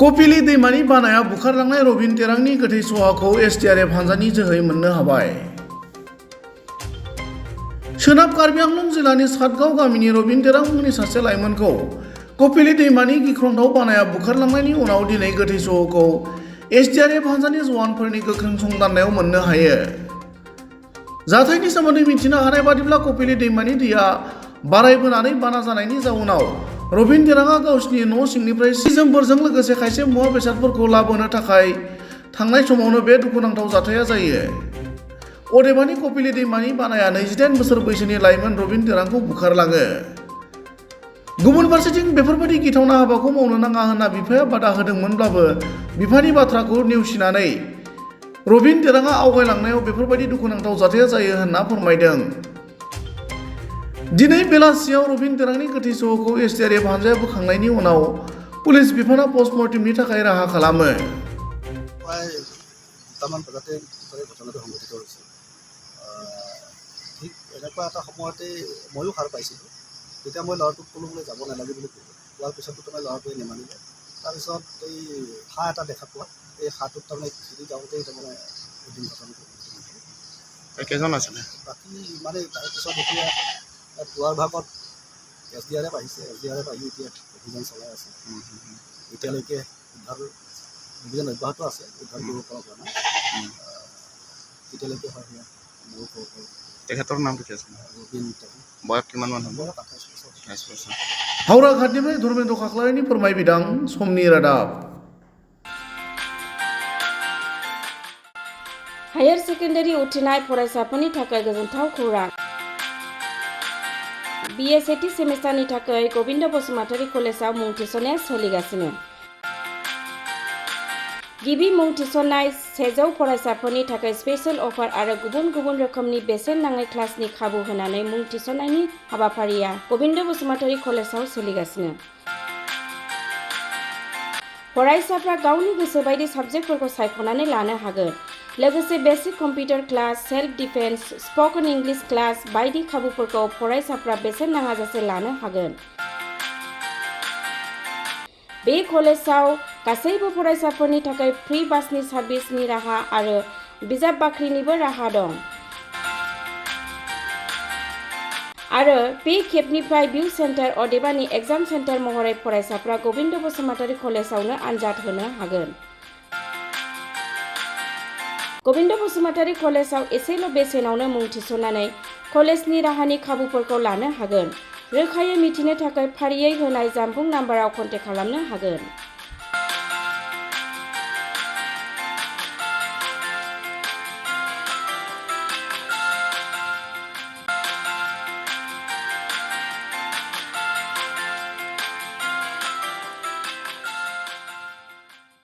कपिली दैमानि बानाया बुखारलांनाय रबिन तेरांनि गोथै सहाखौ SDRF हानजानि जोहै मोननो हाबाय। सोनाब कार्बि आंलं जिल्लानि सातगाव गामिनि रबिन तेरां मुंनि सासे लाइमोनखौ कपिली दैमानि गिख्रंथाव बानाया बुखारलांनायनि उनाव दिनै गोथै सहखौ SDRF हानजानि जवानफोरनि गोख्रों संदाननायाव मोननो हायो। जाथायनि सोमोन्दै मिथिनो हानाय बादिब्ला कपिली दैमानि दैया बारायबोनानै बाना जानायनि जाउनाव रबिन तेराङा गावसिनि न' सिंनिफ्राय सि-जोमफोरजों लोगोसे खायसे मुवा बेसादफोरखौ लाबोनो थाखाय थांनाय समावनो बे दुखुनांथाव जाथाया जायो। अदेबानि कपिली दैमानि बानाया 28 बोसोर बैसोनि लाइमोन रबिन तेरांखौ बुखारलाङो। गुबुन फारसेथिं बेफोरबायदि गिथावना हाबाखौ मावनो नाङा होनना बिफाया बादा होदोंमोनब्लाबो बिफानि बाथ्राखौ नेवसिनानै रबिन तेराङा आवगायलांनायाव बेफोरबायदि दुखुनांथाव जाथाया जायो होनना फोरमायदों। दिनै बेलासियाव रबिन तेरांनि गोथै सहखौ SDRF हानजाया बोखांनायनि उनाव पुलिस बिफाना पस्टमर्टेमनि थाखाय राहा खालामो। প্ৰায় দুটামান বজাতে ঘটনাটো সংঘটিত হৈছিল। ঠিক এনেকুৱা এটা সময়তে ময়ো সাৰ পাইছিলোঁ। তেতিয়া মই ল'ৰাটোক ক'লোঁ বোলে যাব নালাগে বুলি ক'লোঁ। কোৱাৰ পিছতো তাৰমানে ল'ৰাটোৱে নেমানিলে। তাৰপিছত এই হাঁহ এটা দেখা পোৱা, এই হাঁহটোত তাৰমানে খেদি যাওঁতেই তাৰমানে এদিন ঘটনাটো কেইজন আছিলে? বাকী মানে তাৰপিছত এতিয়া পুৱাৰ ভাগত SDRF আহিছে। SDRF আহি এতিয়া অভিযান চলাই আছে। এতিয়ালৈকে উদ্ধাৰ অভিযান অব্যাহত আছে। উদ্ধাৰ কৰিব পৰা হোৱা নাই। এতিয়ালৈকে হয় মোৰ তেখেতৰ নামটো কি আছিল? ৰবিন তেৰাং। বয়স কিমান মান হ'ব? 28 বছৰ। हावड़ा घाटनिफ्राय धर्मेन्द्र खाख्लारिनि फोरमायबिदां समनि रादाब। हायर सेकेन्डारि उथ्रिनाय फरायसाफोरनि थाखाय गोजोनथाव खौरां। BA सेथि सेमिस्टारनि थाखाय गबिन्द बसुमतारी कलेजाव मुं थिसननाया सोलिगासिनो। गिबि मुं थिसननाय 100 फरायसाफोरनि थाखाय स्पेशल अफार आरो गुबुन गुबुन रोखोमनि बेसेन नाङै क्लासनि खाबु होनानै मुं थिसननायनि हाबाफारिया गबिन्द बसुमतारी कलेजाव सोलिगासिनो। फरायसाफ्रा गावनि गोसो बायदि साबजेक्टफोरखौ सायख'नानै लानो हागोन। लोगोसे basic computer class, self defence, spoken English class बायदि खाबुफोरखौ फरायसाफ्रा बेसेन नाङाजासे लानो हागोन। बे कलेजाव गासैबो फरायसाफोरनि थाखाय फ्रि बासनि सार्भिसनि राहा आरो बिजाब बाख्रिनिबो राहा दं। आरो बे खेबनिफ्राय भिउ सेन्टार अदेबानि एग्जाम सेन्टार महरै फरायसाफ्रा गबिन्द बसुमतारी कलेजावनो आनजाद होनो हागोन। गबिन्द बसुमतारी कलेजाव एसेल' बेसेनावनो मुं थिसननानै कलेजनि राहानि खाबुफोरखौ लानो हागोन। रोखायै मिथिनो थाखाय फारियै होनाय जानबुं नाम्बाराव कन्टेक्ट खालामनो हागोन।